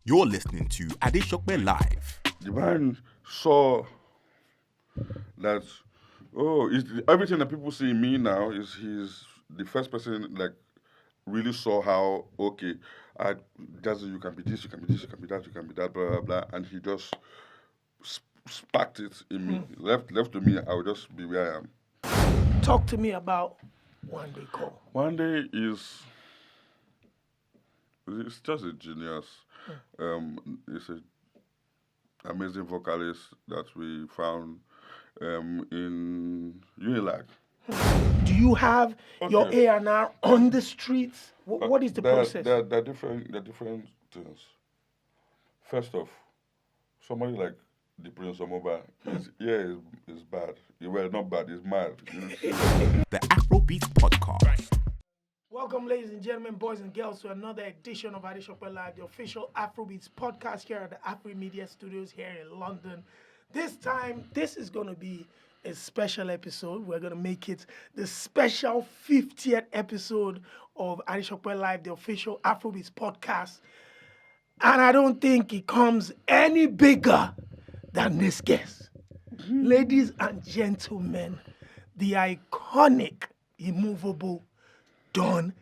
You're listening to Adeshokbe Live. The man saw that, everything that people see in me now is he's the first person really saw how, JAZZY, you can be this, you can be this, you can be that, you can be that, blah, blah, blah. And he just sparked it in me. Left to me, I would just be where I am. Talk to me about One Day Call. One Day it's just a genius. It's an amazing vocalist that we found in Unilag. Do you have your A&R on the streets? What is the process? There are different things. First off, somebody like the Prince of Mobile is bad. Well, not bad, it's mad. The Afrobeats Podcast. Welcome, ladies and gentlemen, boys and girls, to another edition of Adeshokbe Live, the official Afrobeats podcast here at the Afro Media Studios here in London. This time, this is going to be a special episode. We're going to make it the special 50th episode of Adeshokbe Live, the official Afrobeats podcast. And I don't think it comes any bigger than this guest. Ladies and gentlemen, the iconic, immovable Don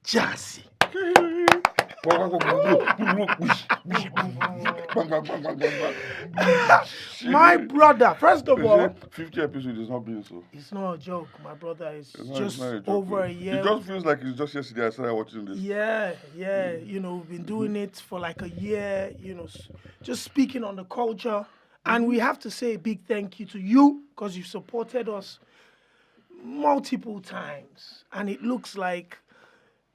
JAZZY. My brother, first of all, 50 episodes is not being so. it's not a joke. My brother is just over a year. It just feels like it's just yesterday I started watching this. Yeah. You know, we've been doing it for like a year, you know, just speaking on the culture. And we have to say a big thank you to you because you've supported us multiple times. And it looks like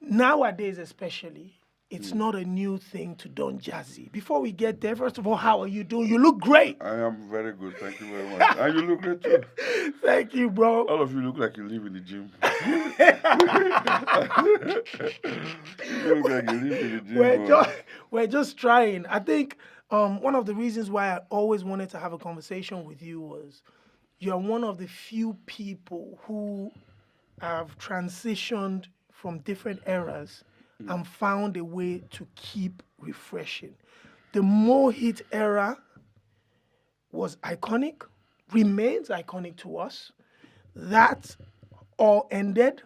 nowadays especially, it's not a new thing to Don JAZZY. Before we get there, first of all, how are you doing? You look great. I am very good. Thank you very much. And you look great too. Thank you, bro. All of you look like you live in the gym. You look like you live in the gym. We're just trying. I think one of the reasons why I always wanted to have a conversation with you was you're one of the few people who have transitioned from different eras and found a way to keep refreshing. The Mohit era was iconic, remains iconic to us. That all ended.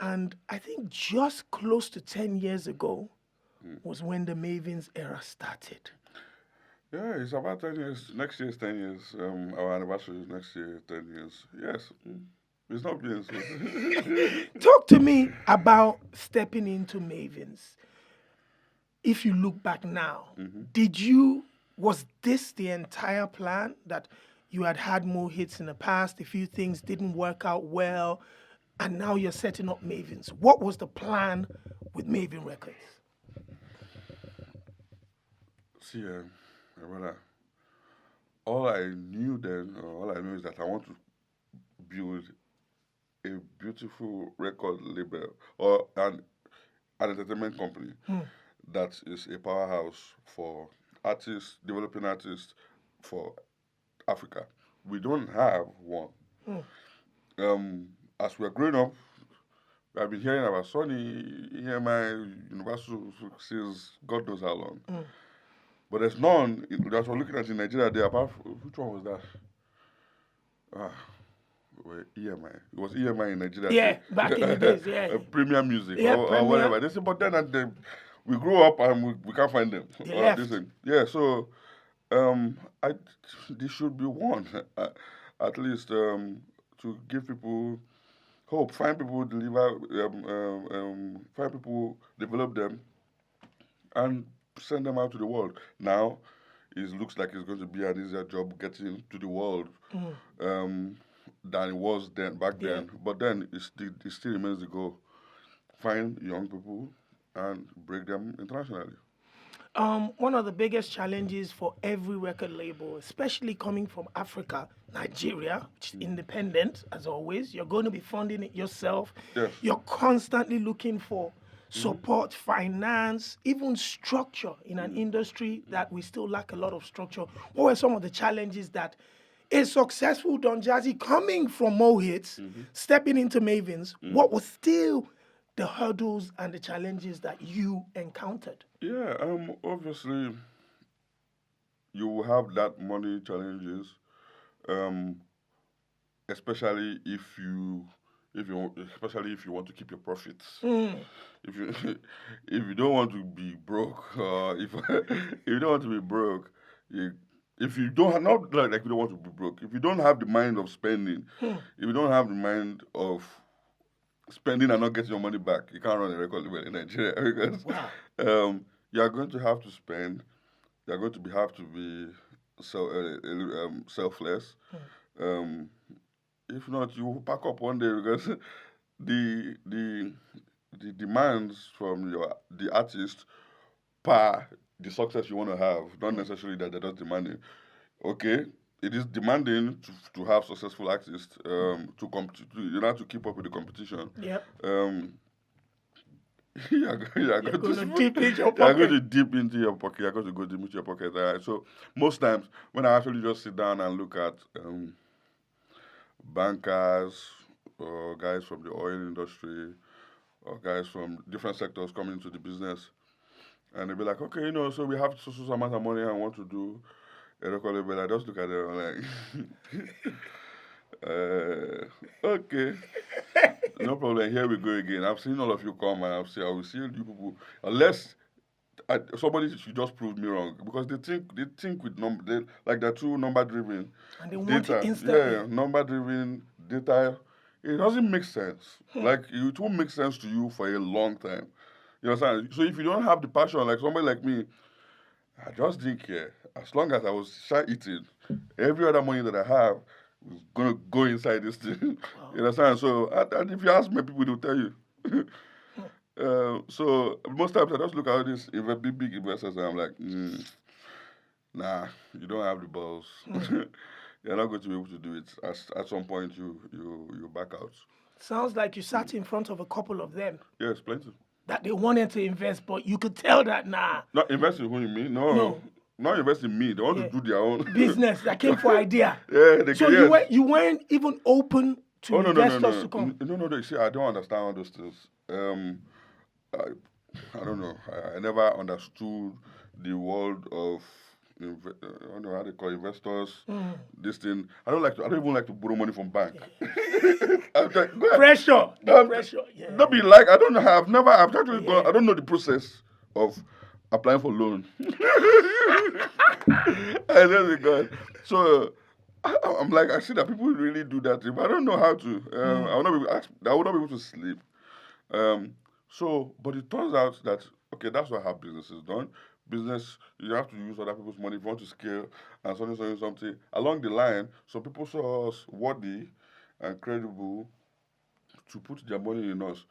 And I think just close to 10 years ago was when the Mavins era started. Yeah, it's about 10 years. Next year is 10 years. Our anniversary is next year, 10 years. Yes. It's not being so. Talk to me about stepping into Mavins. If you look back now, was this the entire plan that you had more hits in the past, a few things didn't work out well, and now you're setting up Mavins? What was the plan with Maven Records? See, my brother, all I knew then, or all I know is that I want to build a beautiful record label or an entertainment company that is a powerhouse for artists, developing artists for Africa. We don't have one. As we're growing up, I've been hearing about Sony, EMI, Universal since God knows how long. But there's none that we're looking at in Nigeria there, apart from, which one was that? EMI. It was EMI in Nigeria. Yeah, back in the days, yeah. Premium Music or whatever. They say, but then we grew up and we can't find them. Yeah, so there should be one, at least to give people hope, find people deliver, find people develop them, and send them out to the world. Now, it looks like it's going to be an easier job getting to the world than it was back then. But then it still remains the goal. Find young people and break them internationally. One of the biggest challenges for every record label, especially coming from Africa, Nigeria, which is independent as always, you're going to be funding it yourself. Yes. You're constantly looking for support, finance, even structure in an industry that we still lack a lot of structure. What were some of the challenges that a successful Don JAZZY coming from Mohit, stepping into Mavins, what was still the hurdles and the challenges that you encountered? Yeah, obviously you will have that money challenges, um, especially especially if you want to keep your profits. If you if you don't want to be broke, or if you don't want to be broke, you, if you don't have, not like you don't want to be broke, if you don't have the mind of spending, if you don't have the mind of spending and not getting your money back, you can't run a record label in Nigeria because Wow. you are going to have to spend. You are going to have to be selfless. Um, if not, you will pack up one day because the the the demands from the artist per the success you want to have, not necessarily that they're just demanding. Okay, it is demanding to have successful artists you have to keep up with the competition. Yep. You're going to dip into your You're going pocket. to dip into your pocket. You're going to go deep into your pocket. So most times when I actually just sit down and look at bankers or guys from the oil industry or guys from different sectors coming into the business, and they'll be like, okay, so we have so amount of money and want to do a record label. I just look at them like, okay, no problem. Here we go again. I've seen all of you come, and I will see you people. Unless somebody should just prove me wrong, because they think with number, like they're too number driven. And they want it instantly. Yeah, number driven data. It doesn't make sense. Like it won't make sense to you for a long time. You understand? So if you don't have the passion, like somebody like me, I just didn't care. As long as I was eating, every other money that I have was gonna go inside this thing. Wow. You understand? So, and if you ask me, people will tell you. So most times I just look at these big investors and I'm like, nah, you don't have the balls. You're not going to be able to do it. At some point, you back out. Sounds like you sat in front of a couple of them. Yes, plenty. That they wanted to invest, but you could tell that, nah. Not investing who you mean? No. Not investing in me. They want to do their own business that came for idea. Yeah, so you weren't even open to investors to come. No. See, I don't understand all those things. I don't know. I never understood the world of I don't know how they call investors. This thing. I don't even like to borrow money from bank. Pressure. Pressure. Yeah. Don't be like I don't know. I've actually gone. I don't know the process of applying for loan. I don't know. So I'm like, I see that people really do that, but I don't know how to. I would not be able to sleep. But it turns out that okay, that's what how business is done. Business, you have to use other people's money if you want to scale and something. Along the line, some people saw us worthy and credible to put their money in us.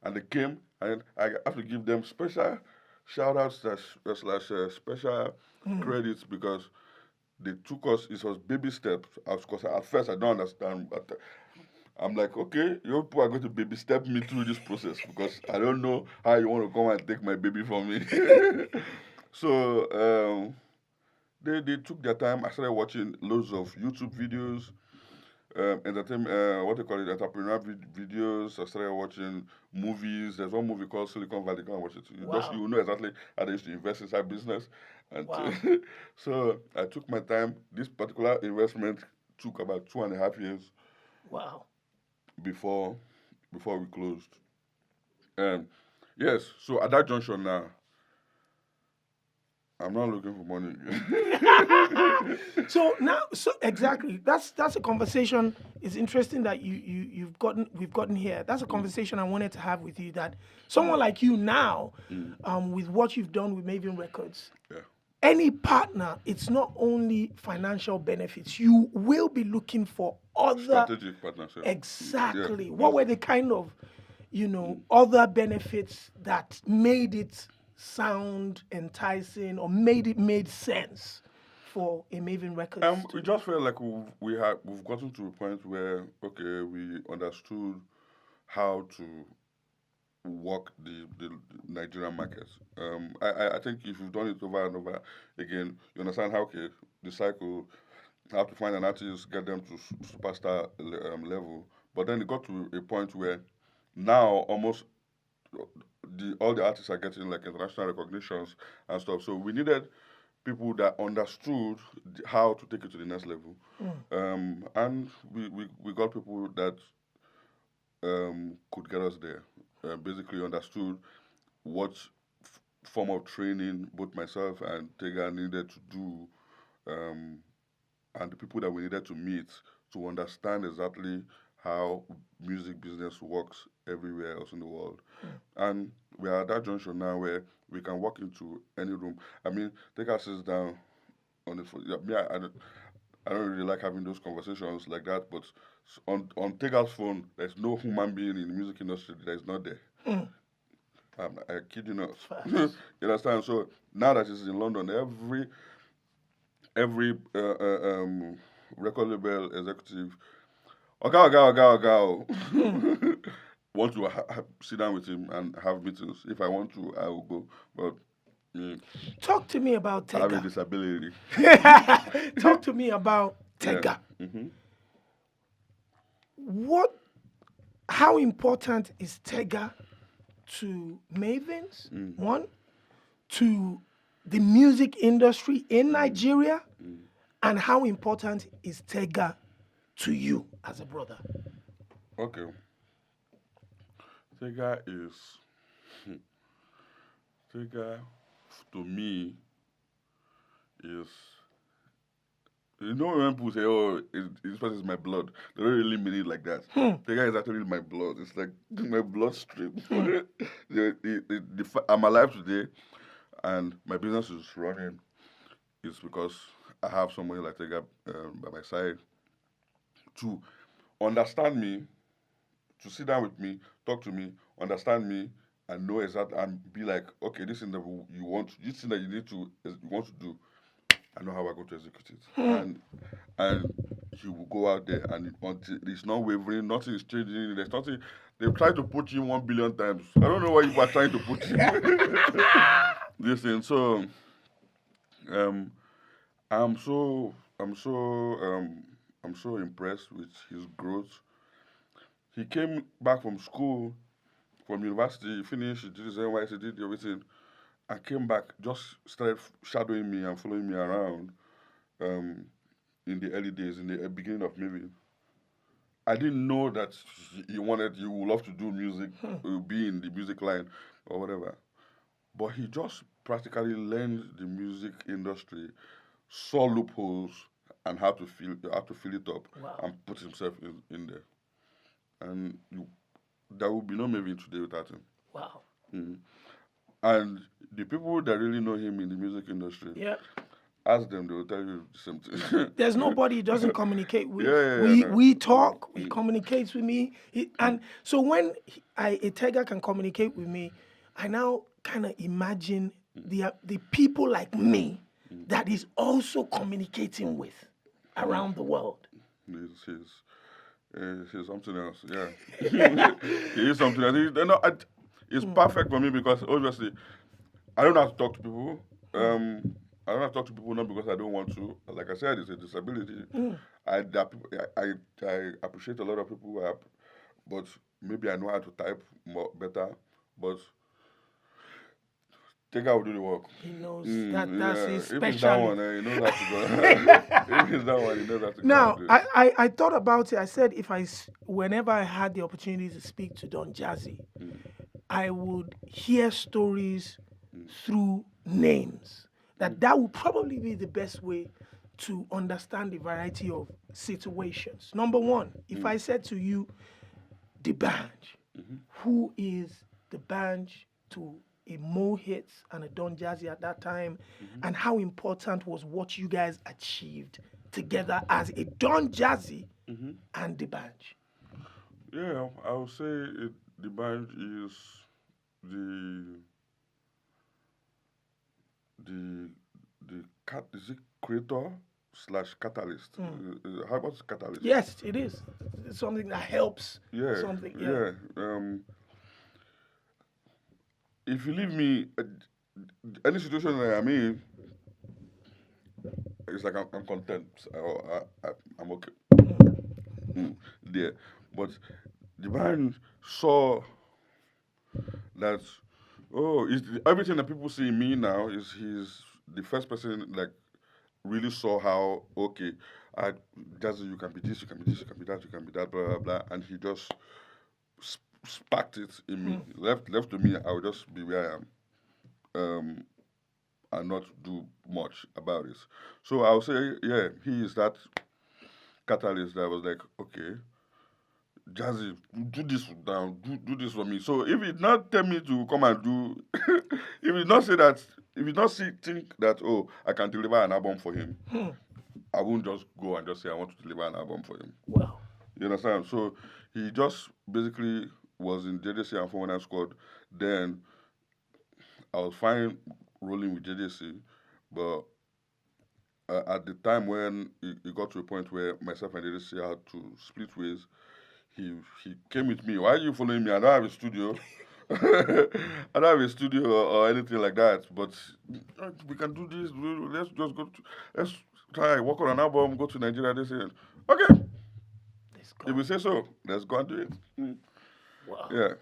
And they came, and I have to give them special shout-outs / special credits because they took us, it was baby steps. Because at first I don't understand, but I'm like, okay, you people are going to baby step me through this process because I don't know how you want to come and take my baby from me. So they took their time. I started watching loads of YouTube videos, entrepreneur videos. I started watching movies. There's one movie called Silicon Valley. Go and watch it. You know exactly how they used to invest inside business. And so I took my time. This particular investment took about 2.5 years. Wow. Before we closed. Yes, so at that junction now, I'm not looking for money again. So exactly. That's a conversation. It's interesting that we've gotten here. That's a conversation I wanted to have with you. That someone like you now, with what you've done with Maven Records, any partner, it's not only financial benefits. You will be looking for other strategic partnership. Exactly. Yeah. What were the kind of, other benefits that made it sound enticing or made sense for a Maven Records? We just felt like we've gotten to a point where we understood how to work the Nigerian market. I think if you've done it over and over again, you understand how the cycle, how to find an artist, get them to superstar level. But then it got to a point where now almost all the artists are getting like international recognitions and stuff. So we needed people that understood how to take it to the next level. And we got people that could get us there. Basically understood what form of training both myself and Tega needed to do, and the people that we needed to meet to understand exactly how music business works everywhere else in the world. And we are at that junction now where we can walk into any room. I mean, Tega sits down on the phone. Yeah, me, I don't really like having those conversations like that, but on Tega's phone, there's no human being in the music industry that is not there. I kid you not. You understand? So now that he's in London, every record label executive, Oga, want to sit down with him and have meetings. If I want to, I will go. But Talk to me about I have a Tega. disability. Talk to me about Tega. How important is Tega to Mavens? One, to the music industry in Nigeria, and how important is Tega to you as a brother? Okay. Tega to me is, you know, when people say, "Oh, this person is my blood," they don't really mean it like that. Tega is actually my blood. It's like my bloodstream. I'm alive today, and my business is running. It's because I have somebody like Tega by my side to understand me, to sit down with me, talk to me, understand me, and know exactly, and be like, okay, this thing that you want, this thing that you want to do, I know how we're going to execute it. And he will go out there, and it's not wavering, nothing is changing, there's nothing. They've tried to put him 1 billion times. I don't know why you are trying to put him. This thing. So, I'm so impressed with his growth. He came back from school, from university, he finished, he did his NYC, he did everything. I came back, just started shadowing me and following me around in the early days, in the beginning of maybe. I didn't know that he would love to do music, be in the music line or whatever. But he just practically learned the music industry, saw loopholes and how to fill it up. Wow. And put himself in there. And there would be no Maven today without him. Wow. And the people that really know him in the music industry, ask them, they will tell you the same thing. There's nobody he doesn't communicate with. No. We talk, he communicates with me. And so when a Tega can communicate with me, I now kind of imagine the people like me that is also communicating with around the world. He's something else, yeah. He is something else. It's perfect for me because obviously I don't have to talk to people. I don't have to talk to people not because I don't want to. Like I said, it's a disability. I appreciate a lot of people, but maybe I know how to type better. But Tega will do the work. He knows that's his specialty. If it's that one, he knows how to go. If it's that one, he knows how to go. Now, I thought about it. I said whenever I had the opportunity to speak to Don JAZZY, I would hear stories through names. That would probably be the best way to understand the variety of situations. Number one, if I said to you, the band, who is the band to a Mo Hits and a Don JAZZY at that time, and how important was what you guys achieved together as a Don JAZZY and the band? Yeah, I would say the band is is it creator / catalyst? How about catalyst? Yes, it is. It's something that helps. Something. Yeah. If you leave me, any situation that I'm in, it's like I'm content. I'm okay. There. But the band saw that everything that people see in me now is he's the first person like really saw how Jazzy, you can be this, you can be this, you can be that, you can be that, blah blah blah, and he just sparked it in me. Left to me, I would just be where I am, and not do much about it. So I would say, yeah, he is that catalyst that was like, okay, Jazzy, do this now, do this for me. So if he not tell me to come and do, if he not say that, if he not think that, oh, I can deliver an album for him, I won't just go and just say I want to deliver an album for him. Wow. You understand? So he just basically was in JJC and 419 Squad. Then I was fine rolling with JJC, but at the time when it got to a point where myself and JJC had to split ways, he came with me. Why are you following me? I don't have a studio. I don't have a studio or anything like that. But we can do this. Let's just let's try work on an album. Go to Nigeria. They say, okay. If we say so, let's go and do it. Wow. Yeah.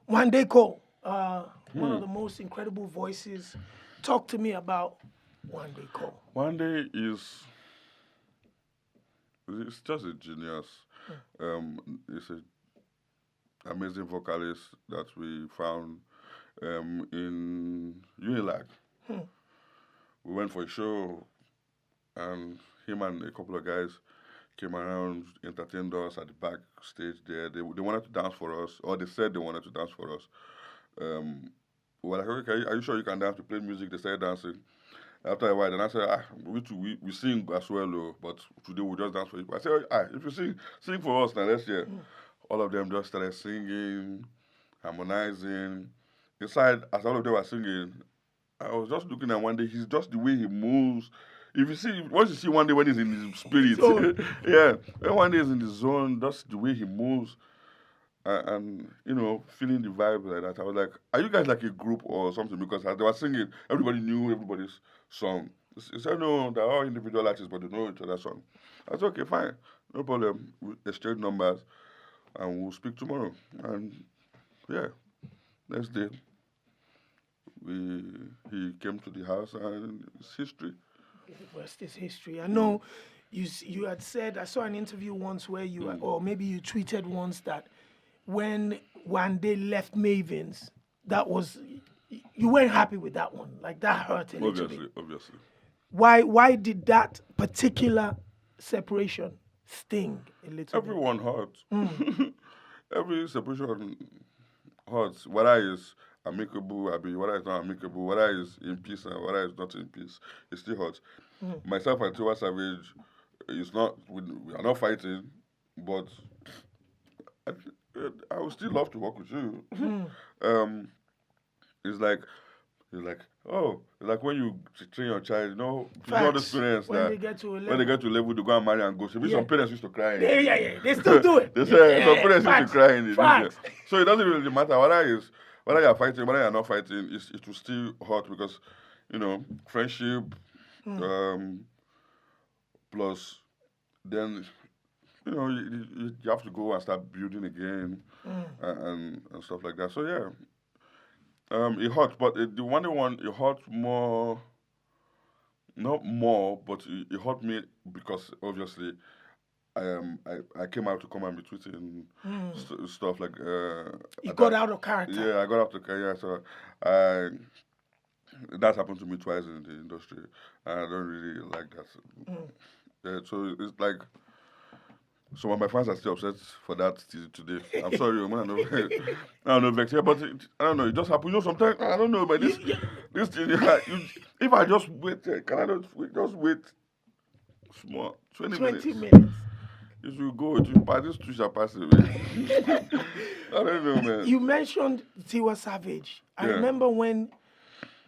Wande Cole, one of the most incredible voices. Talk to me about Wande Cole. Wande is just a genius. It's an amazing vocalist that we found in Unilag. We went for a show, and him and a couple of guys came around, entertained us at the backstage there. They wanted to dance for us, or they said they wanted to dance for us. We were like, okay, are you sure you can dance? We played music, they started dancing. After a while, then I said, we sing as well, but today we'll just dance for you. I said, if you sing for us now, let's hear. All of them just started singing, harmonizing. Inside, as all of them were singing, I was just looking at Wande. He's just the way he moves. Once you see Wande when he's in his spirit, yeah, when Wande is in the zone, that's the way he moves. And feeling the vibe like that, I was like, are you guys like a group or something? Because as they were singing, everybody knew everybody's song. They said, no, they're all individual artists, but they know each other's song. I said, okay, fine, no problem. We exchange numbers, and we'll speak tomorrow. And yeah, next day, he came to the house, and it's history. The rest is history. I know you had said, I saw an interview once where you, or maybe you tweeted once that when Wande left Mavens, that was, you weren't happy with that one. Like, that hurt a little bit. Obviously. Why did that particular separation sting a little Everyone hurts. Every separation hurts. Whether it's amicable, whether it's not amicable, whether it's in peace and whether it's not in peace, it still hurts. Myself and Tiwa Savage, we are not fighting, but I would still love to work with you. It's like when you train your child, you know all those parents when they get to a level, they go and marry and go. Some parents used to cry. Yeah. They still do it. Some parents used to cry in the So it doesn't really matter whether you're fighting, whether you're not fighting, it will still hurt because, friendship, plus then, you have to go and start building again and stuff like that. So yeah, it hurt, but the one it hurt more. Not more, but it hurt me because obviously I came out to come and be tweeting stuff like. You got out of character. Yeah, I got out of character. So that's happened to me twice in the industry. I don't really like that. Yeah, so it's like some of my fans are still upset for that today. I'm sorry, man. I don't know, vex here, but I don't know. It just happens. Sometimes I don't know, but this thing. If I just wait, can I just wait small 20 minutes? It will go. It will pass. This too shall pass away. I don't know, man. You mentioned Tiwa Savage. I remember when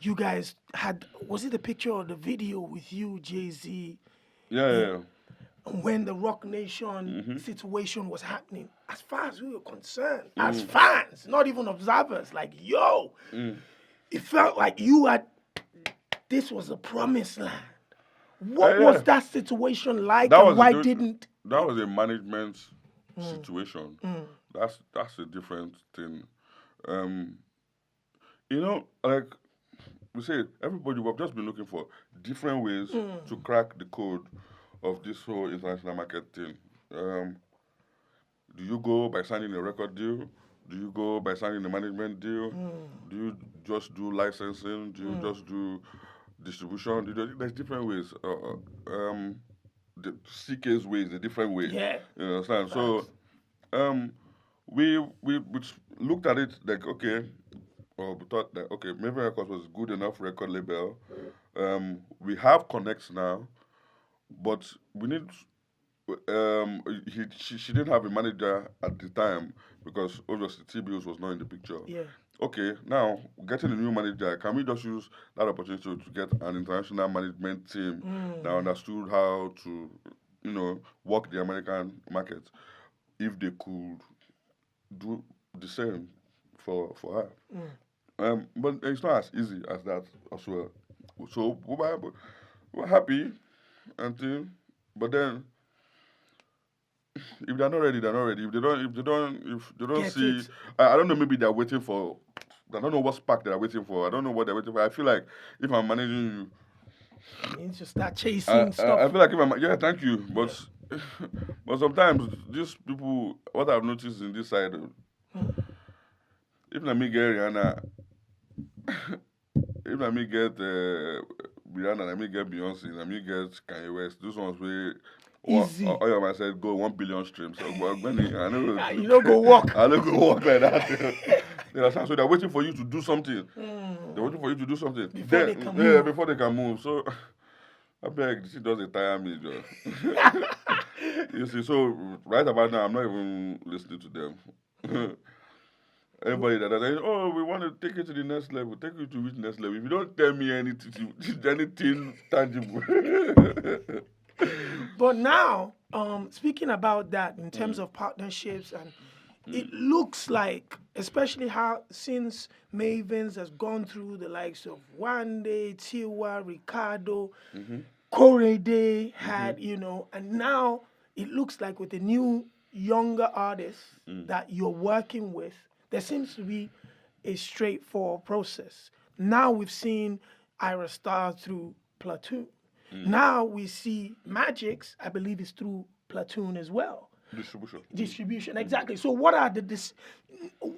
you guys had, was it the picture or the video with you, JAZZY? Yeah. When the Rock Nation situation was happening, as far as we were concerned, as fans, not even observers, like, it felt like this was a promised land. What was that situation like, and why didn't... That was a management situation. That's a different thing. like we said, everybody we've just been looking for different ways to crack the code of this whole international market thing. Do you go by signing a record deal? Do you go by signing a management deal? Do you just do licensing? Do you just do distribution? There's different ways. The CK's way is a different way. Yeah. You understand? So, we looked at it like, okay, or we thought that, okay, Maven Records was good enough record label. We have connects now, but we need. She didn't have a manager at the time because obviously T-Bills was not in the picture. Yeah. Okay, now getting a new manager, can we just use that opportunity to get an international management team that understood how to, work the American market if they could do the same for her. But it's not as easy as that as well. So we're happy until, but then if they're not ready, they're not ready. If they don't Get see, it. I don't know. Maybe they're waiting for. I don't know what spark they're waiting for. I don't know what they're waiting for. I feel like if I'm managing you, You need to start chasing I stuff. feel like if I'm thank you, but but sometimes these people, what I've noticed in this side, if let me get Rihanna, if let me get Rihanna, let me get Beyonce, let me get Kanye West, those ones where. Easy. I said go 1 billion streams. So, but Benny, I know You don't go walk. I don't go walk like that. You understand? So they're waiting for you to do something. They're waiting for you to do something. Before they can move. Before they can move. So I beg, she doesn't tire me, Joe. You see, so right about now, I'm not even listening to them. Everybody that says, oh, we want to take you to the next level, take you to which next level. If you don't tell me anything tangible. But now, speaking about that in terms of partnerships, and it looks like, especially how since Mavens has gone through the likes of Wande, Tiwa, Ricardo, Korede had, and now it looks like with the new younger artists that you're working with, there seems to be a straightforward process. Now we've seen Ira Star through Platoon. Now we see Magic's, I believe, is through Platoon as well. Distribution, exactly. So what are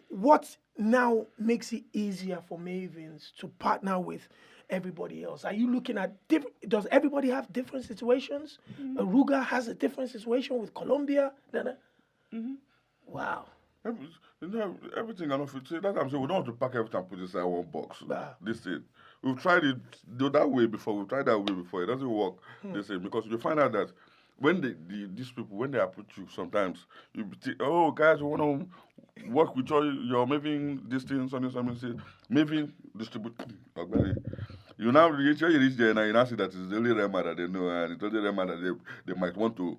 what now makes it easier for Mavens to partner with everybody else? Are you looking at does everybody have different situations? Aruga has a different situation with Colombia. Wow. Everything enough. That's what I'm saying. We don't want to pack everything and put it inside one box. Nah. This thing. We've tried it that way before. We've tried that way before. It doesn't work. This thing, because you find out that when these people, when they approach you, sometimes you think, oh, guys, we want to work with your maybe this thing, something, say, maybe distribute. You now reach there now, you now see that it's the only Rema that they know, and it's only Rema that they might want to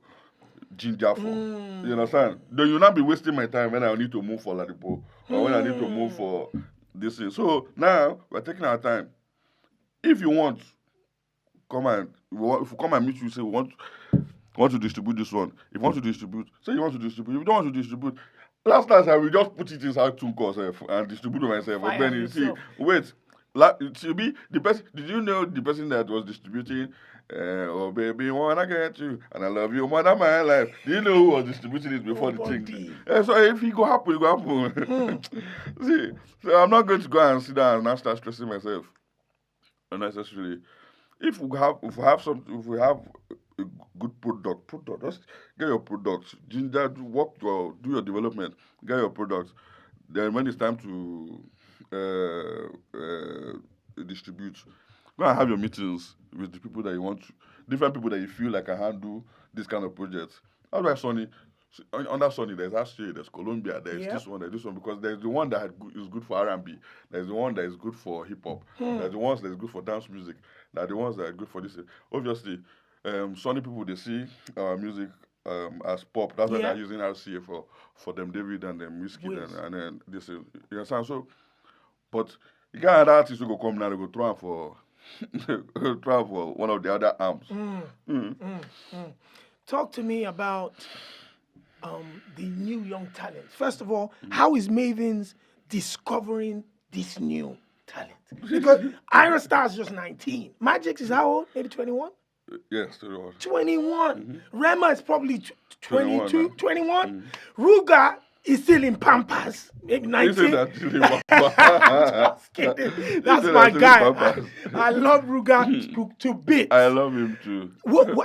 ginger for. You understand? Then you not be wasting my time when I need to move for Ladipo or when I need to move for this thing. So now we're taking our time. If you want, if you come and meet you, say we want to distribute this one. If you want to distribute, say you want to distribute. If you don't want to distribute, last I will just put it inside Tunko and distribute it myself. But then you see, wait. It should be the person. Did you know the person that was distributing? Oh baby, wanna get you, and I love you more than my life. Do you know who was distributing it before the thing? So if it go happen, it go happen. See, so I'm not going to go and sit down and now start stressing myself unnecessarily. If we have a good product, just get your products. Ginger, do your development, get your products. Then when it's time to distribute, go and have your meetings with the people that you want to, different people that you feel like can handle this kind of projects. That's why Sonny, under Sonny, there's Australia, there's Colombia, there's this one, because there's the one that is good for R&B, there's the one that is good for hip-hop, there's the ones that is good for dance music, there's the ones that are good for this. Obviously, Sonny people, they see our music as pop. That's why they're using RCA for them David and them Whiskey and then this. You understand? So, but you got other artists who go come now, they go try for one of the other arms. Talk to me about the new young talent. First of all, how is Mavens discovering this new talent. Because Ira Star is just 19. Magic is how old? Maybe 21? Yes, 21. 21. Rema is probably 22, 21. 21. Ruga is still in Pampers. Maybe 19. Just kidding. That's my guy. I love Ruga to bits. I love him too.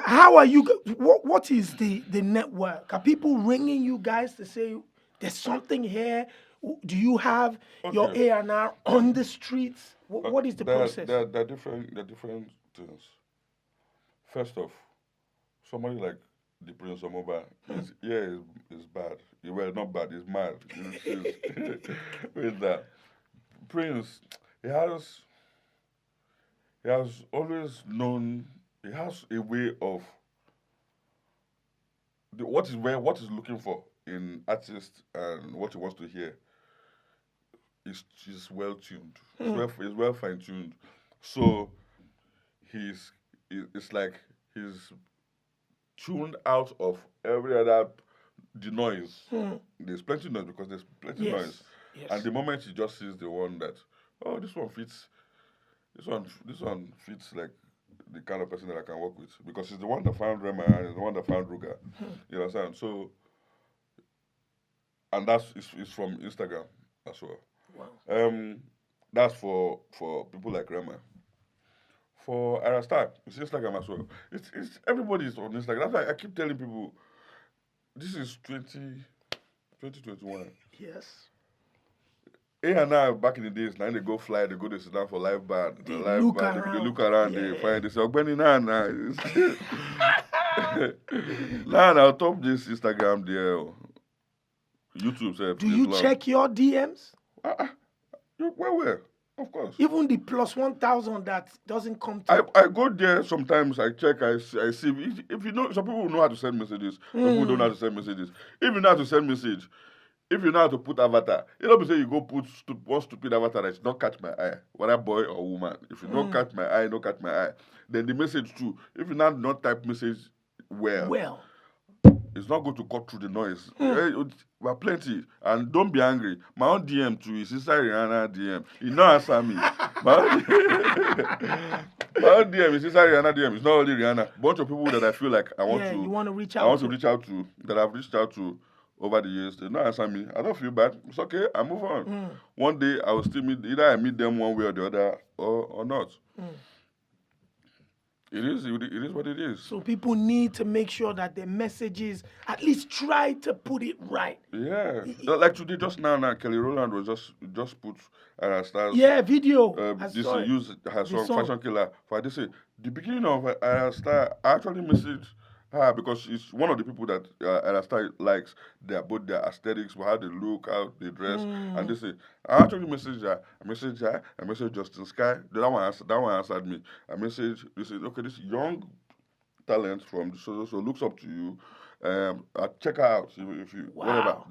How are you? What is the network? Are people ringing you guys to say there's something here? Do you have your A&R on the streets? What is the process? There are different things. First off, somebody like the Prince of Mobile, is bad. Well, not bad, he's mad. With that. Prince, he has always known, he has a way of what he's looking for in artists and what he wants to hear. He's well tuned. He's well fine tuned. So it's like he's tuned out of every other the noise. There's plenty of noise because there's plenty of noise. Yes. And the moment he just sees the one that, this one fits like the kind of person that I can work with. Because he's the one that found Rema and he's the one that found Ruga. You understand? So, and it's from Instagram as well. Wow. That's for people like Rema. For Arastar, it's Instagram as well. It's everybody's on Instagram. That's why I keep telling people, this is 2021. Yes. A&R back in the days, now they go fly, they go to sit down for live band. They look around, they find, they say, Ogbeni now. Now, I'll top this Instagram there. YouTube. Do you check your DMs? Where? Of course. Even the plus 1,000 that doesn't come to... I go there sometimes, I check, I see. If you know, some people know how to send messages, some people don't know how to send messages. If you know how to send message, if you know how to put avatar, you know, say you go put one stupid avatar that don't catch my eye, whether boy or woman. If you don't catch my eye, don't catch my eye. Then the message too. If you now not type message well, it's not going to cut through the noise. We are plenty. And don't be angry. My own DM too is Sister Rihanna DM. He don't answer me. My own DM is Sister Rihanna DM. It's not only Rihanna. Bunch of people that I feel like I want to reach out to, that I've reached out to over the years. They don't answer me. I don't feel bad. It's okay. I move on. One day I will still either I meet them one way or the other or not. It is what it is. So people need to make sure that their messages at least try to put it right. Yeah. Like today, just now, Kelly Rowland was just put Stars. Yeah, video. This use her song Fashion Killer. For this, the beginning of Star, I actually messaged her because she's one of the people that Star likes. Both their aesthetics, how they look, how they dress, and they say. I actually messaged her. I messaged Justin Sky. That one answered me. I messaged. They said, okay, this young talent from so looks up to you. Check her out if you whatever.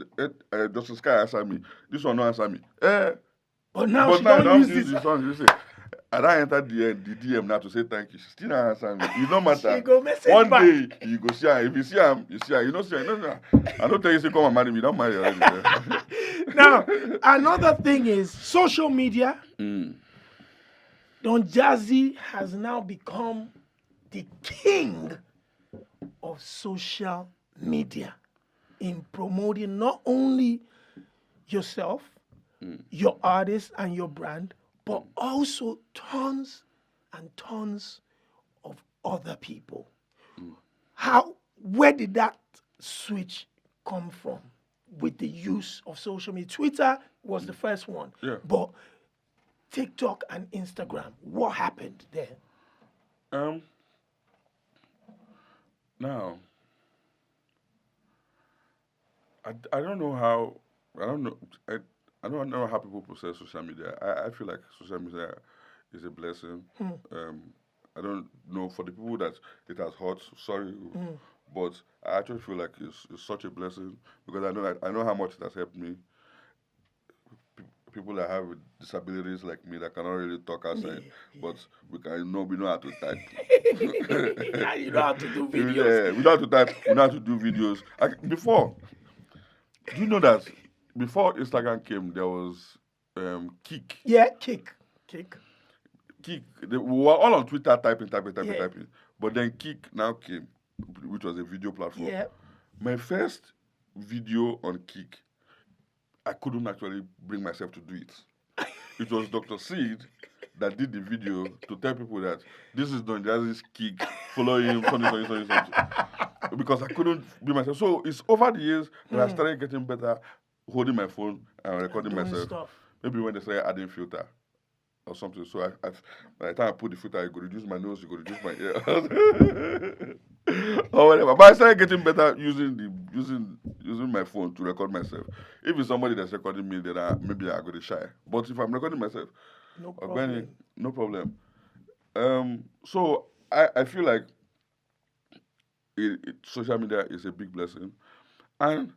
Justin Sky answered me. This one no answer me. But now she don't use this song. You say, and I entered the DM now to say thank you. She still not answer me. It no matter. She go message One back. day you go see her. If you see her, you see her. You don't see her. No. I don't tell you say come and marry me. Don't marry already. Now, another thing is social media. Don Jazzy has now become the king of social media in promoting not only yourself, your artist and your brand, but also tons and tons of other people. Where did that switch come from with the use of social media? Twitter was the first one, but TikTok and Instagram, what happened there? Now, I don't know how. I don't know how people process social media. I feel like social media is a blessing. I don't know for the people that it has hurt. Sorry, but I actually feel like it's such a blessing because I know how much it has helped me. People that have disabilities like me that cannot really talk outside, but we know how to type. You know how to do videos. Yeah, we know how to type. We know how to do videos. Do you know that before Instagram came, there was Kik. Yeah, Kik. Kick. Kick. We were all on Twitter typing. Yeah. But then Kick now came, which was a video platform. Yeah. My first video on Kick, I couldn't actually bring myself to do it. It was Dr. Seed that did the video to tell people that this is Don Jazzy's Kick, follow him, something. Because I couldn't be myself. So it's over the years that I started getting better holding my phone and recording Doing myself. stuff. Maybe when they say adding filter or something. So I by the time I put the filter, you could reduce my nose, you could reduce my ear. Or whatever. But I started getting better using my phone to record myself. If it's somebody that's recording me, then maybe I go to shy. But if I'm recording myself, No problem. no problem. So I feel like social media is a big blessing, and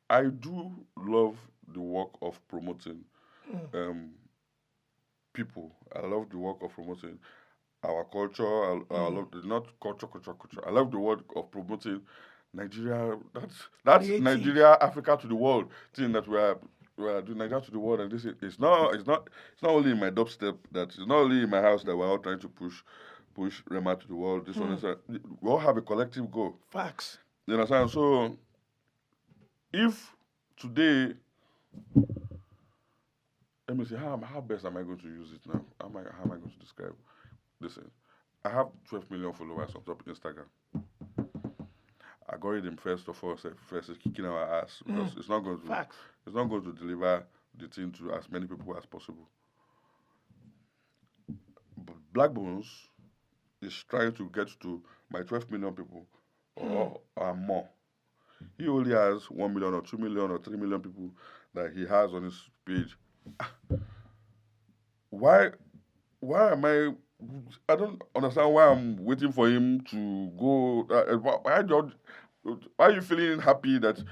I do love the work of promoting people. I love the work of promoting our culture. I love not culture. I love the work of promoting Nigeria. That's Creative. Nigeria, Africa to the world thing that we are doing Nigeria to the world. And this is it's not only in my dubstep, that it's not only in my house that we're all trying to push Rema to the world. This one is we all have a collective goal. Facts. You understand? So if today, let me see, how best am I going to use it now? How am I going to describe this? I have 12 million followers on top of Instagram. Algorithm first is kicking our ass because it's not going to deliver the thing to as many people as possible. But Black Bones is trying to get to my 12 million people or more. He only has 1 million or 2 million or 3 million people that he has on his page. Why am I don't understand why I'm waiting for him to go. Why are you feeling happy that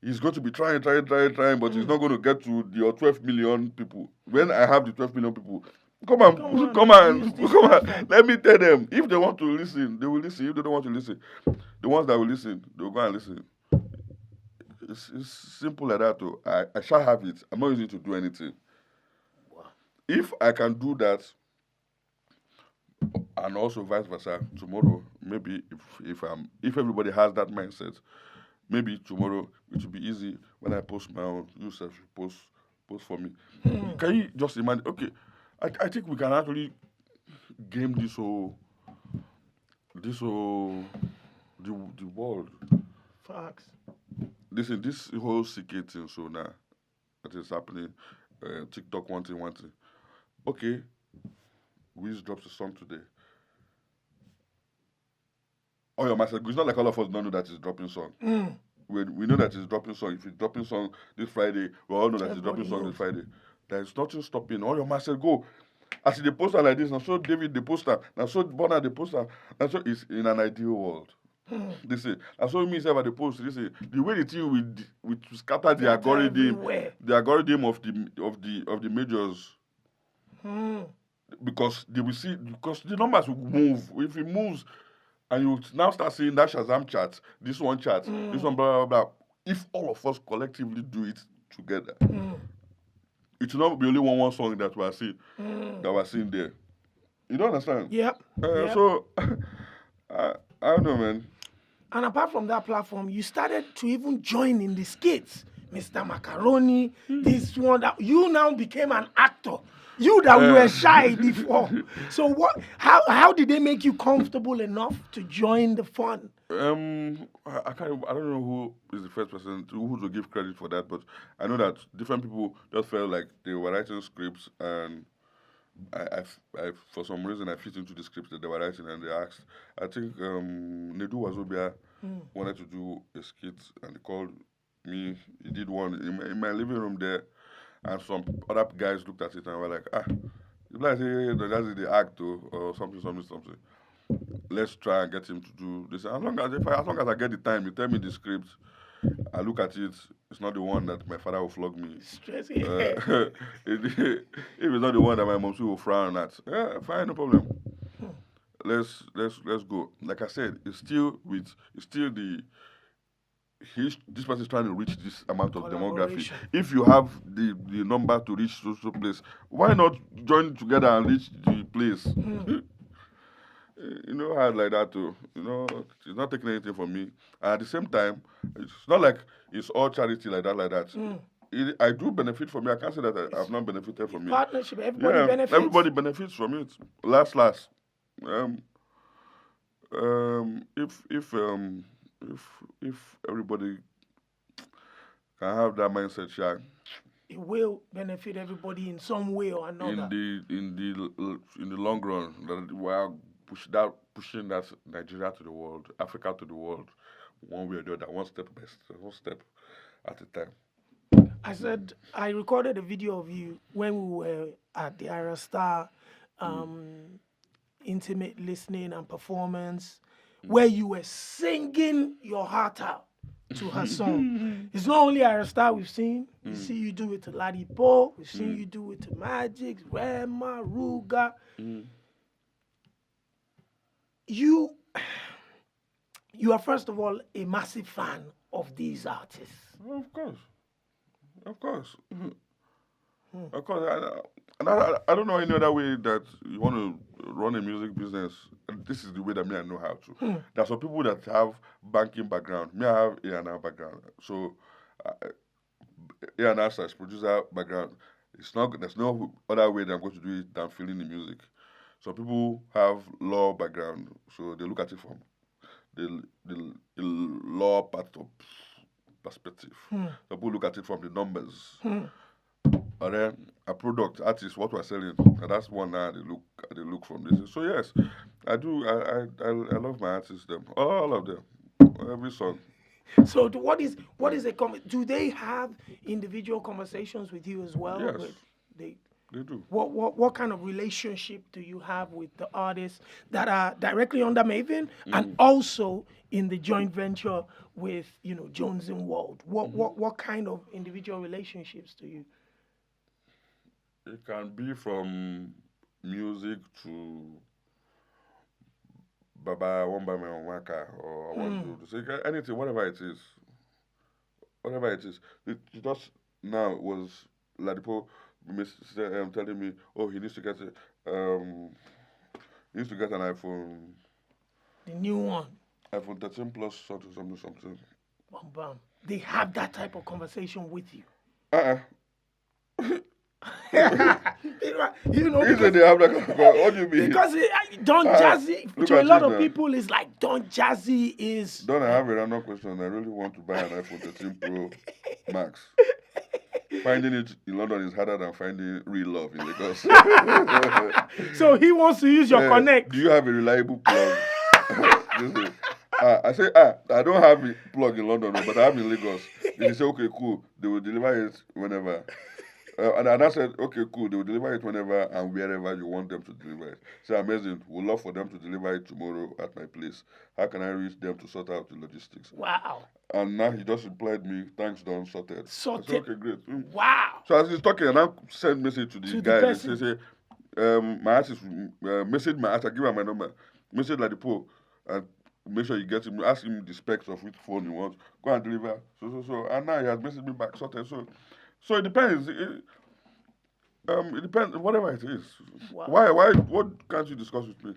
he's going to be trying, but he's not going to get to your 12 million people? When I have the 12 million people, come on. Let me tell them. If they want to listen, they will listen. If they don't want to listen, the ones that will listen, they'll go and listen. It's simple like that, though. I shall have it. I'm not using it to do anything. Wow. If I can do that, and also vice versa, tomorrow, maybe if everybody has that mindset, maybe tomorrow it will be easy when I post my own. You self post for me. Can you just imagine? Okay, I think we can actually game the world. Facts. Listen, this whole CK thing, so now that is happening, TikTok one thing. Okay, Wiz drops a song today. Oh, your master, it's not like all of us don't know that he's dropping song. We know that he's dropping song. If he's dropping song this Friday, we all know that he's dropping song this Friday. There is nothing stopping. All your master go. I see the poster like this, now so David the poster, now so Bonner the poster, and so it's in an ideal world. This is that's what me say about the post. This is the way the thing we scatter the algorithm, the algorithm of the majors. Because they will see, because the numbers will move. If it moves, and you now start seeing that Shazam chart, this one chart, this one blah blah blah. If all of us collectively do it together, it will not be only one song that we're seeing there. You don't understand? Yep. So I don't know, man. And apart from that platform, you started to even join in the skits. Mr. Macaroni, this one, that you now became an actor. You that were shy before. So how did they make you comfortable enough to join the fun? I don't know who is the first person who to give credit for that, but I know that different people just felt like they were writing scripts, and I for some reason I fit into the scripts that they were writing, and they asked. I think Nedu Wazobia wanted to do a skit, and he called me. He did one in my living room there, and some other guys looked at it and were like, it's like, hey, that's the act or something. Let's try and get him to do this. As long as I get the time, you tell me the script, I look at it. It's not the one that my father will flog me. Stress. If it's not the one that my mom will frown at, fine, no problem. Let's go. Like I said, it's still this person is trying to reach this amount of demography. Collaboration. If you have the number to reach social place, why not join together and reach the place? You know, hard like that too. You know, it's not taking anything from me. And at the same time, it's not like it's all charity like that. I do benefit from it. I can't say that I have not benefited from it. Partnership, everybody benefits. Everybody benefits from it. Last. If everybody can have that mindset, yeah, it will benefit everybody in some way or another. in the long run, that we are pushing that Nigeria to the world, Africa to the world, one way or the other, one step at a time. I said I recorded a video of you when we were at the Ira Star intimate listening and performance, where you were singing your heart out to her song. It's not only Ira Star we've seen. We see you do it to Ladipo. We've seen you do it to Magic, Rema, Ruga. You are first of all a massive fan of these artists. Of course. Of course. I don't know any other way that you want to run a music business. And this is the way that me I know how to. There are some people that have banking background. Me, I have A&R background. So A&R as producer background. There's no other way that I'm going to do it than feeling the music. Some people have law background, so they look at it from the law part of perspective. Some people look at it from the numbers. And then a product artist, what we're selling, and that's one now they look from this. So yes, I do. I love my artists, them, all of them, every song. So what is do they have individual conversations with you as well? Yes, they do. What kind of relationship do you have with the artists that are directly under Maven and also in the joint venture with Jones and World? What kind of individual relationships do you? It can be from music to Baba Wamba Me Waka or I want to say anything, whatever it is. It just now was Ladipo telling me, oh, he needs to get an iPhone. The new one. iPhone 13 plus something. Bam, bam. They have that type of conversation with you. Because they have that. What do you mean? Because Don Jazzy, to a lot of people, is like Don Jazzy is. Don't I have a random question? I really want to buy an iPhone 13 Pro Max. Finding it in London is harder than finding real love in Lagos. So he wants to use your connect. Do you have a reliable plug? I say, I don't have a plug in London, but I have in Lagos. They say, okay, cool. They will deliver it whenever. And I said, okay, cool. They will deliver it whenever and wherever you want them to deliver it. So amazing. We'd love for them to deliver it tomorrow at my place. How can I reach them to sort out the logistics? Wow. And now he just replied me, thanks, Don, sorted. I said, okay, great. Wow. So as he's talking, and I send message to the guy. They say, my artist, message my artist, give him my number. Message Ladipo, and make sure you get him, ask him the specs of which phone he wants. Go and deliver. So. And now he has messaged me back, sorted. So it depends. It depends, whatever it is. Wow. Why? What can't you discuss with me?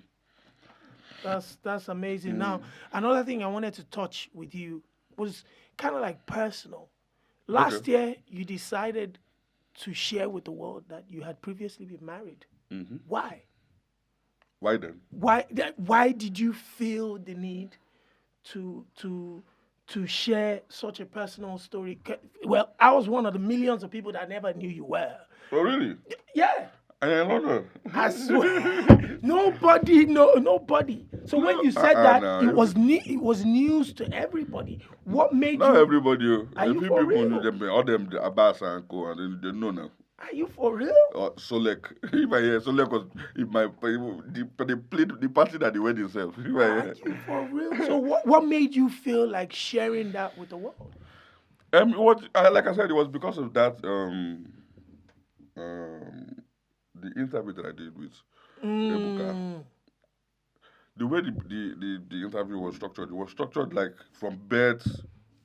That's amazing. Now, another thing I wanted to touch with you was kind of like personal. Last year, you decided to share with the world that you had previously been married. Why? Why then? Why did you feel the need to share such a personal story? Well, I was one of the millions of people that never knew you were. Oh, really? Yeah. And in London? I swear. Nobody. So when you said that, it was news to everybody. What made Not you... everybody. Are you few for people real? knew them, all them, the Abbas and Co, and they know now. Are you for real? Or Solek. If I hear Solek was they played the party that they went themselves. If I hear. Are you for real? So what made you feel like sharing that with the world? Like I said, it was because of that the interview that I did with Ebuka. The way the interview was structured, it was structured like from birth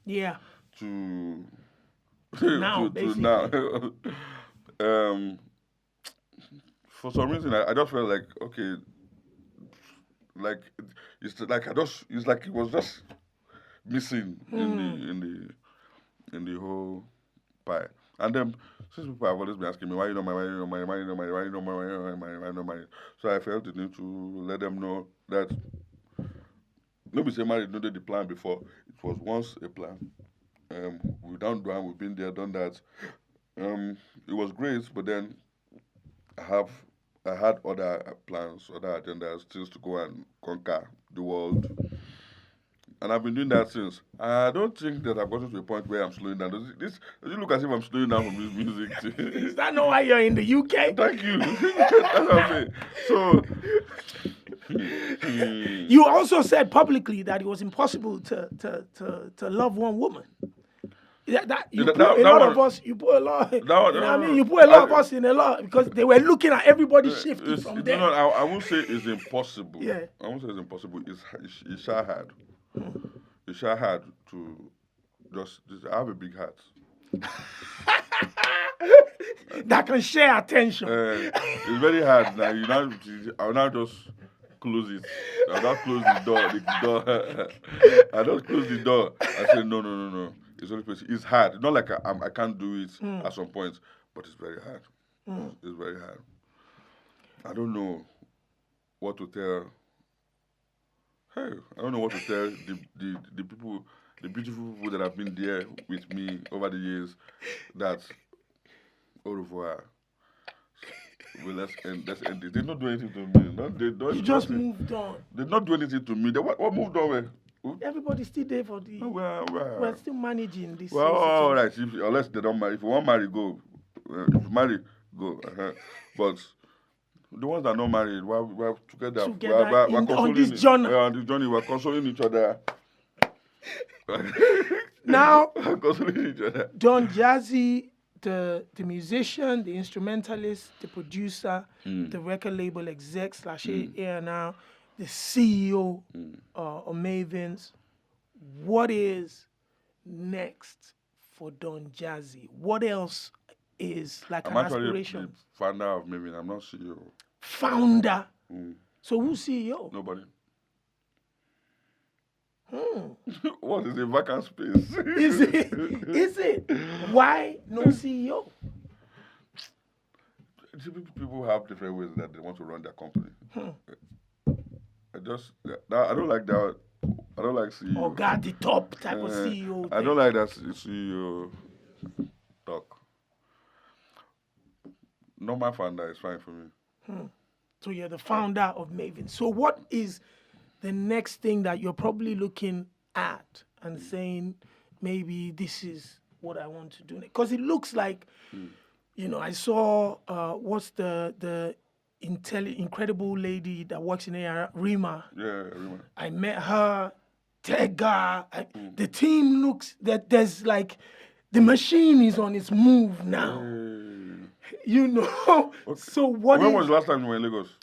Yeah. to Now, to now. For some reason, I just felt like, okay, like it's like it's like it was just missing in the whole pie. And then since people have always been asking me why you know money, why you know money, why you know money, why you know money, why you know money, why you know money. So I felt the need to let them know that nobody say married no did the plan before. It was once a plan. We've done one, we've been there, done that. It was great, but then I had other plans, other agendas, things to go and conquer the world. And I've been doing that since. I don't think that I've gotten to a point where I'm slowing down. Does it look as if I'm slowing down from this music? Is that not why you're in the UK? Thank you. That's what I'm saying. So, You also said publicly that it was impossible to love one woman. You put a lot of us in a lot because they were looking at everybody shifting from there. No, I won't say it's impossible. Yeah. I won't say it's impossible. It's sure hard. It's sure hard to just I have a big heart. That can share attention. It's very hard. Now I'll now just close it. I'll not close the door. I don't close the door. I say no. It's only place. It's hard. Not like I can't do it at some point, but it's very hard. It's very hard. I don't know what to tell. Hey, I don't know what to tell the people, the beautiful people that have been there with me over the years. That au revoir. Well, let's end it. They did not do anything to me. You just moved on. They did not do anything to me. What moved on? Where? Everybody's still there for the. We're still managing this. Well, all right. Unless they don't marry. If you want to marry, go. If you marry, go. But the ones that are not married, we're together. We're on this journey. On this journey, we're consoling each other. Now, we're consoling each other. Don JAZZY, the musician, the instrumentalist, the producer, the record label exec / A&R, the CEO of Mavens. What is next for Don JAZZY? What else is like I'm an actually aspiration? the founder of Maven. I'm not CEO. Founder? So who's CEO? Nobody. What is a vacant space? Is it? Why no CEO? People have different ways that they want to run their company. I don't like that. I don't like CEO. Or got the top type of CEO. I don't like that CEO talk. Normal founder is fine for me. So you're the founder of Maven. So what is the next thing that you're probably looking at and saying, maybe this is what I want to do? Because it looks like, I saw, what's the incredible lady that works in AR, Rima. Yeah, Rima. I met her, Tega. The team looks, that there's like, the machine is on its move now. Okay. So what When was the last time you were in Lagos?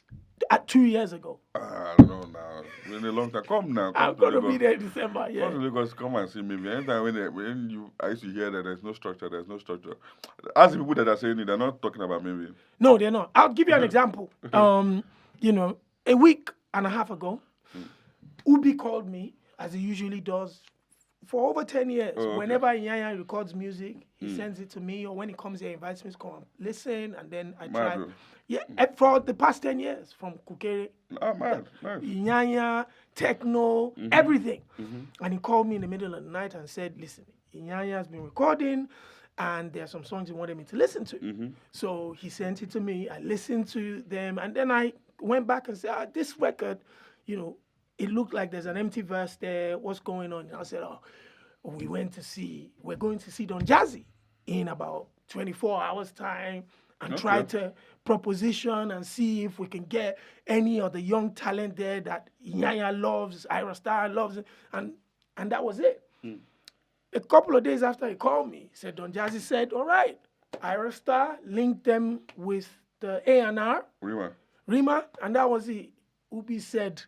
2 years ago. I don't know now. It's been a long time. Come now. I'm going to be there in December, yeah. Come to Lagos, come and see me. Anytime I used to hear that there's no structure. Ask the people that are saying it, they're not talking about me. No, they're not. I'll give you an example. A week and a half ago, Ubi called me, as he usually does, for over 10 years. Okay. Whenever Inyanya records music, he sends it to me, or when he comes here, he invites me to come and listen, and then I try. Yeah, for the past 10 years, from Kukere, Nice. Inyanya, techno, everything. And he called me in the middle of the night and said, listen, Inyanya has been recording, and there are some songs he wanted me to listen to. So he sent it to me, I listened to them, and then I went back and said, this record, it looked like there's an empty verse there, what's going on? And I said, we're going to see Don JAZZY in about 24 hours time, and try to proposition and see if we can get any of the young talent there that Inyanya loves, Ira Star loves, and that was it. A couple of days after he called me, he said, Don JAZZY said, all right, Ira Star linked them with the A&R, Rima, and that was it. Ubi said,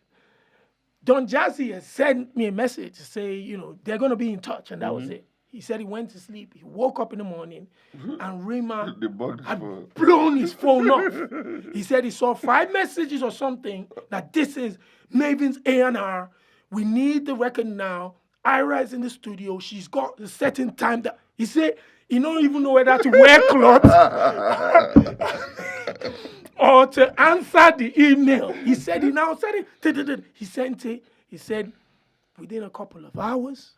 Don Jazzy had sent me a message to say, you know, they're going to be in touch, and that was it. He said he went to sleep. He woke up in the morning, and Rima They bugged his had phone. blown his phone off. He said he saw 5 messages or something that this is Maven's A&R. We need the record now. Ira is in the studio. She's got a certain time that he said he don't even know whether to wear clothes or to answer the email. He said he now said it. He sent it. He said within a couple of hours,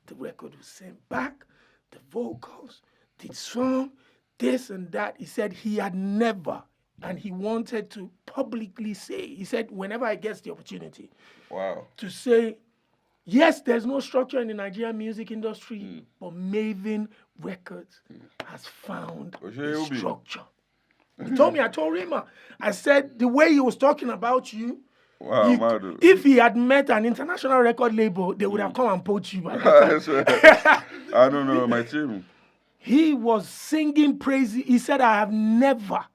the record was sent back, the vocals, the song, this and that. He said he had never, and he wanted to publicly say, he said whenever I get the opportunity Wow. to say, yes, there's no structure in the Nigerian music industry, but Maven Records has found a structure. He told me, I told Rima, I said, the way he was talking about you, Wow, mad. if he had met an international record label, they would have come and poached you. By that time. I don't know, my team. He was singing praise. He said, I have never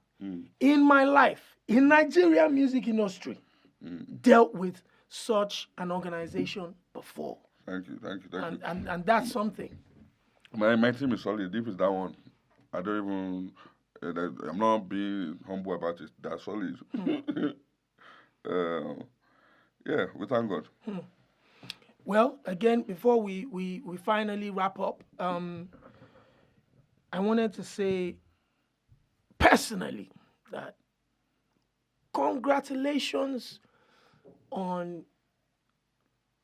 in my life, in Nigerian music industry, dealt with such an organization before. Thank you. And that's something. My team is solid. Deep is that one. I don't even. I'm not being humble about it. That's solid. Yeah, we thank God. Well, again, before we finally wrap up, I wanted to say personally that congratulations on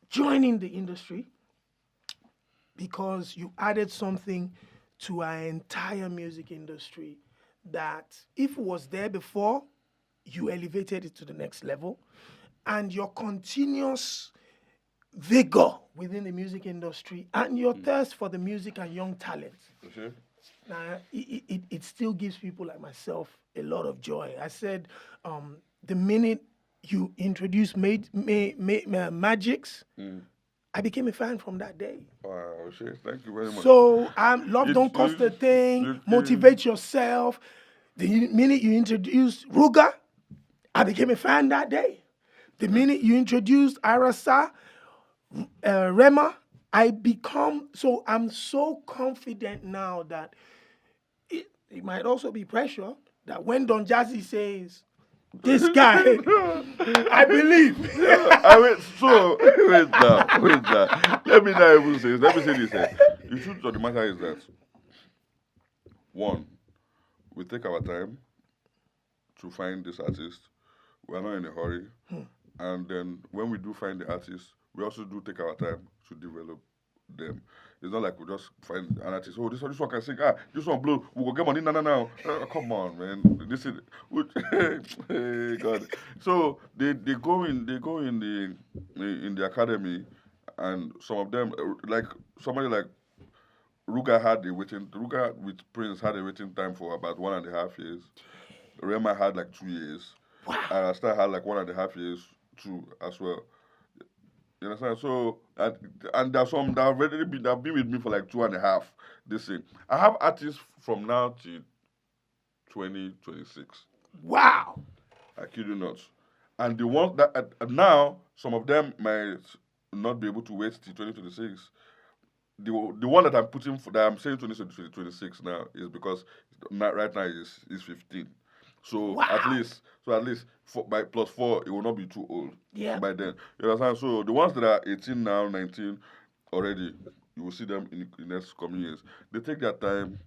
joining the industry, because you added something to our entire music industry that if it was there before, you elevated it to the next level. And your continuous vigor within the music industry and your thirst for the music and young talent. Okay. Now, it still gives people like myself a lot of joy. I said the minute you introduced Magics, I became a fan from that day. Wow, shit. Thank you very much. So love don't cost a thing. Motivate yourself. The minute you introduced Ruga, I became a fan that day. The minute you introduced Arasa, Rema, so I'm so confident now that it might also be pressure that when Don Jazzy says, this guy, I believe. Wait now. Let me not even say this. Let me say this. The truth of the matter is that, one, we take our time to find this artist. We are not in a hurry. And then when we do find the artist, we also do take our time to develop them. It's not like we just find an artist. Oh, this one can sing. This one blow. We will get money now. Come on, man. This is hey, God. So they go in the academy, and some of them like somebody like Ruga with Prince had a waiting time for about 1.5 years. Rema had like 2 years. Wow. And I still had like 1.5 years too as well. You understand? So, and there's some that have been with me for like 2.5. This thing. I have artists from now to 2026. Wow. I kid you not. And the ones that now, some of them might not be able to wait till 2026. The one that I'm putting that I'm saying 2026 now is because right now is 15. So wow. at least by +4, it will not be too old. Yeah. By then, you understand? So the ones that are 18 now, 19 already, you will see them in the next coming years. They take their time.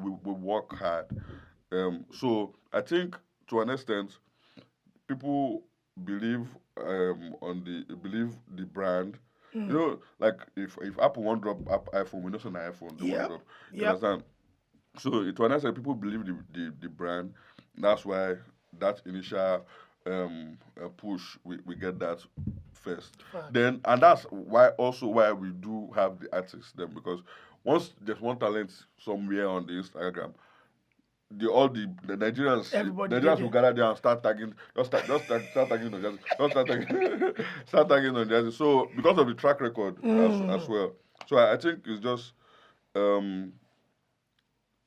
We work hard. So I think to an extent, people believe the brand. You know, like if Apple won't drop iPhone, we know it's an iPhone. They won't drop. You understand? So to an extent, people believe the brand. That's why that initial push, we get that first. Right. Then, and that's why we do have the artists then, because once there's one talent somewhere on the Instagram, the Nigerians will gather there and start tagging, start tagging on JAZZY, start tagging on JAZZY. So because of the track record as well. So I think it's just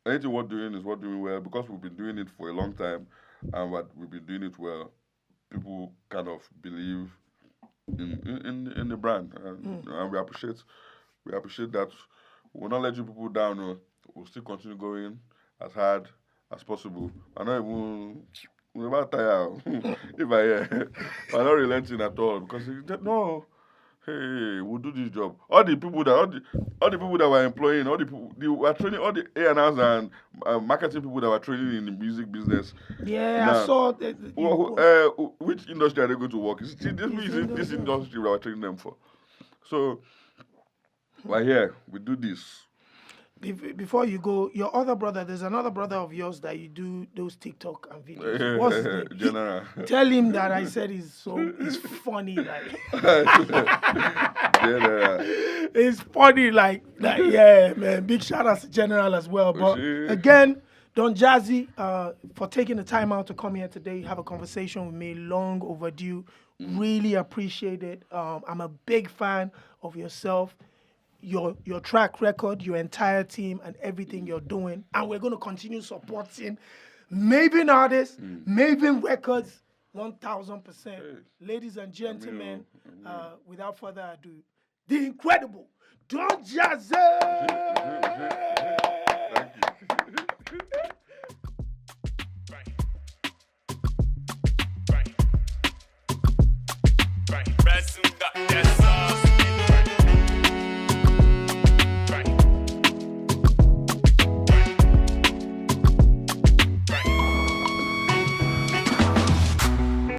anything we're doing well, because we've been doing it for a long time and we've been doing it well. People kind of believe in the brand, and we appreciate that. We'll not let you people down. We'll still continue going as hard as possible. I know even we're about tired. If I I'm not relenting at all because no. Hey, we'll do this job. All the people that were employing, all the people they were training, all the A&Rs and marketing people that were training in the music business. Yeah, now, I saw that. Which industry are they going to work? This industry that we're training them for. So, we're here. We do this. Before you go, your other brother, there's another brother of yours that you do those TikTok and videos. What's his name? General. Tell him that I said he's funny, like. General. It's funny, like, yeah, man. Big shout out to General as well. But again, Don JAZZY, for taking the time out to come here today, have a conversation with me, long overdue. Really appreciate it. I'm a big fan of yourself. Your track record, your entire team, and everything you're doing. And we're going to continue supporting Maven artists, Maven Records, 1,000%. Ladies and gentlemen, without further ado, the incredible Don JAZZY! Right.